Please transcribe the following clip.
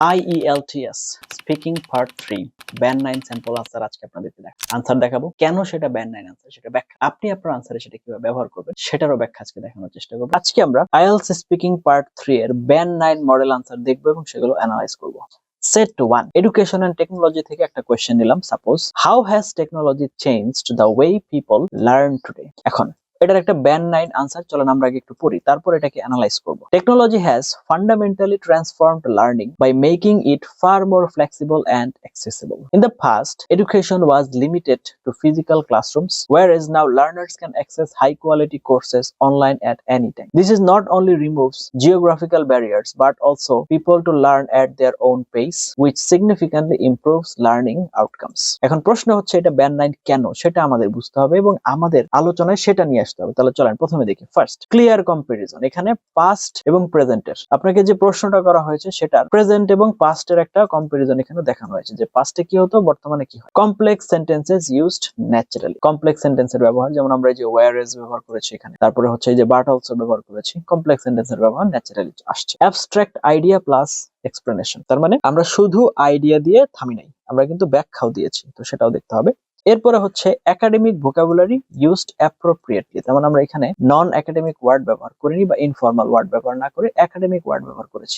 IELTS speaking part 3 band 9 sample answer আজকে আপনাদেরকে answer দেখাবো। কেন সেটা ব্যান্ড 9 আনসার সেটা ব্যাখ্যা, আপনি আপনার আনসারে সেটা কিভাবে ব্যবহার করবেন সেটারও ব্যাখ্যা আজকে দেখানোর চেষ্টা করব। আজকে আমরা IELTS স্পিকিং পার্ট 3 এর ব্যান্ড 9 মডেল আনসার দেখবো এবং সেগুলো অ্যানালাইজ করব। সেট 1 এডুকেশন এন্ড টেকনোলজি থেকে একটা কোশ্চেন নিলাম। Suppose, how has technology changed the way people learn today. এখন এটার একটা ব্যান্ড 9 আনসার, চলেন আমরা আগে একটু পড়ি, তারপর এটাকে অ্যানালাইজ করব। Technology has fundamentally transformed learning by making it far more flexible and accessible. In the past, education was limited to physical classrooms, whereas now learners can access high-quality courses online at any time. This is not only removes geographical barriers, but also people to learn at their own pace, which significantly improves learning outcomes. এখন প্রশ্ন হচ্ছে এটা band 9 কেন সেটা আমাদের বুঝতে হবে এবং আমাদের আলোচনায় সেটা নিয়ে আসতে হবে। তাহলে চলেন প্রথমে দেখি। First, clear comparison. এখানে পাস্ট এবং প্রেজেন্টের আপনাকে যে প্রশ্নটা করা হয়েছে সেটার প্রেজেন্ট এবং পাস্টের একটা কম্পারিজন এখানে দেখানো হয়েছে যে পাস্টে কি হতো, বর্তমানে কি হয়। Complex sentences used naturally. Complex সেন্টেন্সের ব্যবহার, যেমন আমরা এই যে ওয়্যারএস ব্যবহার করেছি এখানে, তারপরে হচ্ছে এই যে বাট অলসো ব্যবহার করেছি। কমপ্লেক্স সেন্টেন্সের ব্যবহার ন্যাচারালি আসছে। অ্যাবস্ট্রাক্ট আইডিয়া প্লাস এক্সপ্লেনেশন, তার মানে আমরা শুধু আইডিয়া দিয়ে থামি নাই, আমরা কিন্তু ব্যাখ্যাও দিয়েছি, তো সেটাও দেখতে হবে। এরপরে হচ্ছে একাডেমিক ভোকাবুলারি ইউজড অ্যাপ্রোপ্রিয়েটলি, তার মানে আমরা এখানে নন একাডেমিক ওয়ার্ড ব্যবহার করিনি বা ইনফর্মাল ওয়ার্ড ব্যবহার না করে একাডেমিক ওয়ার্ড ব্যবহার করেছি।